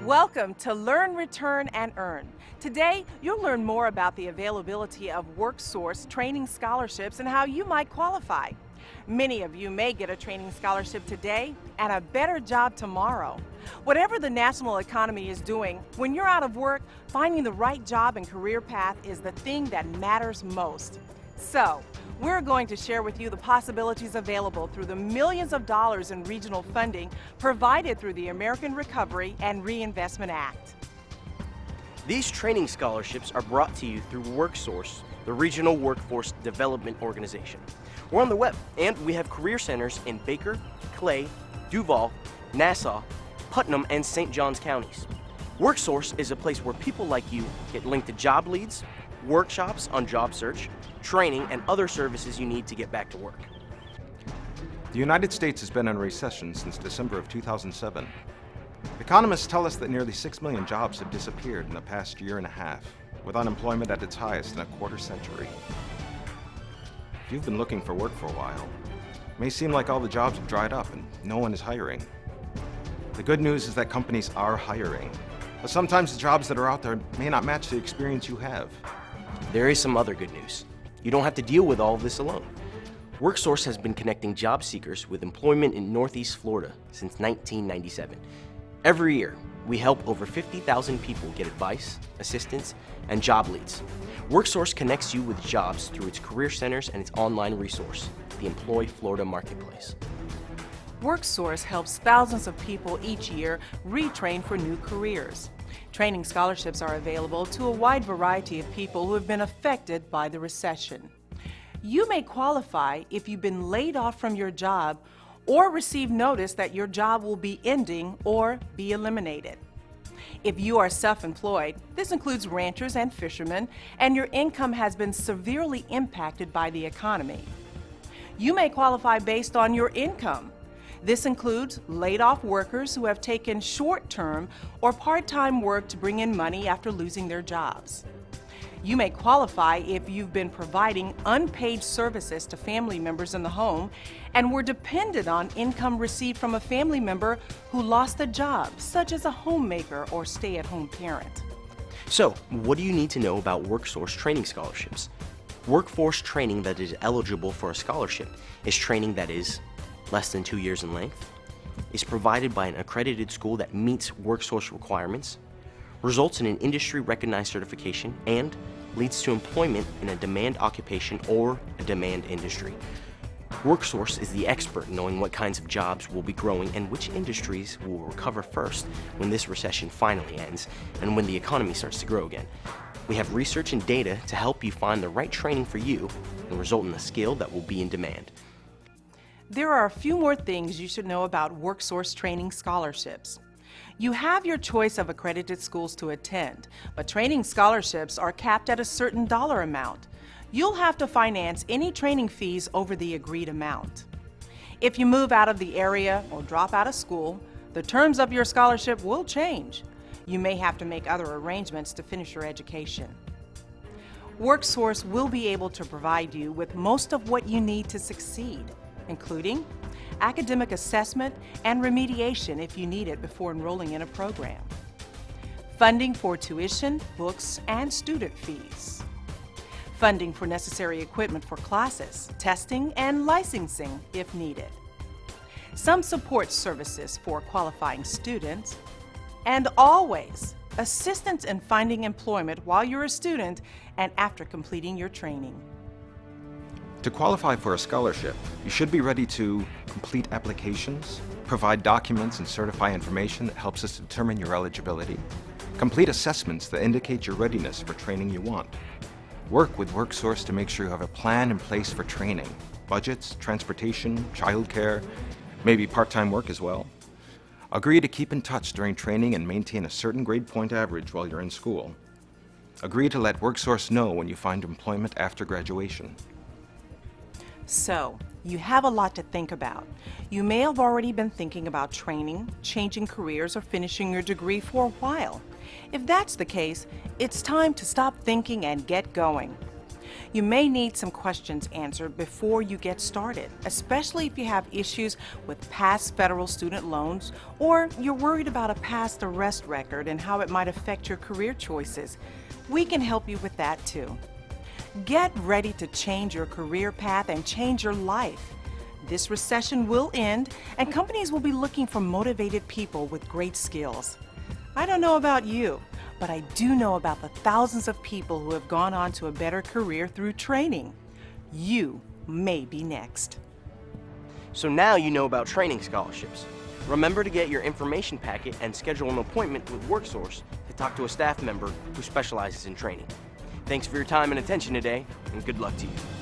Welcome to Learn, Return, and Earn. Today, you'll learn more about the availability of WorkSource training scholarships and how you might qualify. Many of you may get a training scholarship today and a better job tomorrow. Whatever the national economy is doing, when you're out of work, finding the right job and career path is the thing that matters most. So, we're going to share with you the possibilities available through the millions of dollars in regional funding provided through the American Recovery and Reinvestment Act. These training scholarships are brought to you through WorkSource, the regional workforce development organization. We're on the web, and we have career centers in Baker, Clay, Duval, Nassau, Putnam, and St. Johns counties. WorkSource is a place where people like you get linked to job leads, workshops on job search, training, and other services you need to get back to work. The United States has been in recession since December of 2007. Economists tell us that nearly 6 million jobs have disappeared in the past year and a half, with unemployment at its highest in a quarter century. If you've been looking for work for a while, it may seem like all the jobs have dried up and no one is hiring. The good news is that companies are hiring, but sometimes the jobs that are out there may not match the experience you have. There is some other good news. You don't have to deal with all of this alone. WorkSource has been connecting job seekers with employment in Northeast Florida since 1997. Every year, we help over 50,000 people get advice, assistance, and job leads. WorkSource connects you with jobs through its career centers and its online resource, the Employ Florida Marketplace. WorkSource helps thousands of people each year retrain for new careers. Training scholarships are available to a wide variety of people who have been affected by the recession. You may qualify if you've been laid off from your job or receive notice that your job will be ending or be eliminated. If you are self-employed, this includes ranchers and fishermen, and your income has been severely impacted by the economy. You may qualify based on your income. This includes laid-off workers who have taken short-term or part-time work to bring in money after losing their jobs. You may qualify if you've been providing unpaid services to family members in the home and were dependent on income received from a family member who lost a job, such as a homemaker or stay-at-home parent. So, what do you need to know about WorkSource training scholarships? Workforce training that is eligible for a scholarship is training that is less than 2 years in length, is provided by an accredited school that meets WorkSource requirements, results in an industry-recognized certification, and leads to employment in a demand occupation or a demand industry. WorkSource is the expert in knowing what kinds of jobs will be growing and which industries will recover first when this recession finally ends and when the economy starts to grow again. We have research and data to help you find the right training for you and result in a skill that will be in demand. There are a few more things you should know about WorkSource training scholarships. You have your choice of accredited schools to attend, but training scholarships are capped at a certain dollar amount. You'll have to finance any training fees over the agreed amount. If you move out of the area or drop out of school, the terms of your scholarship will change. You may have to make other arrangements to finish your education. WorkSource will be able to provide you with most of what you need to succeed, including academic assessment and remediation if you need it before enrolling in a program, funding for tuition, books, and student fees, funding for necessary equipment for classes, testing, and licensing if needed, some support services for qualifying students, and always assistance in finding employment while you're a student and after completing your training. To qualify for a scholarship, you should be ready to complete applications, provide documents and certify information that helps us determine your eligibility, complete assessments that indicate your readiness for training you want, work with WorkSource to make sure you have a plan in place for training, budgets, transportation, childcare, maybe part-time work as well. Agree to keep in touch during training and maintain a certain grade point average while you're in school. Agree to let WorkSource know when you find employment after graduation. So, you have a lot to think about. You may have already been thinking about training, changing careers, or finishing your degree for a while. If that's the case, it's time to stop thinking and get going. You may need some questions answered before you get started, especially if you have issues with past federal student loans or you're worried about a past arrest record and how it might affect your career choices. We can help you with that too. Get ready to change your career path and change your life. This recession will end, and companies will be looking for motivated people with great skills. I don't know about you, but I do know about the thousands of people who have gone on to a better career through training. You may be next. So now you know about training scholarships. Remember to get your information packet and schedule an appointment with WorkSource to talk to a staff member who specializes in training. Thanks for your time and attention today, and good luck to you.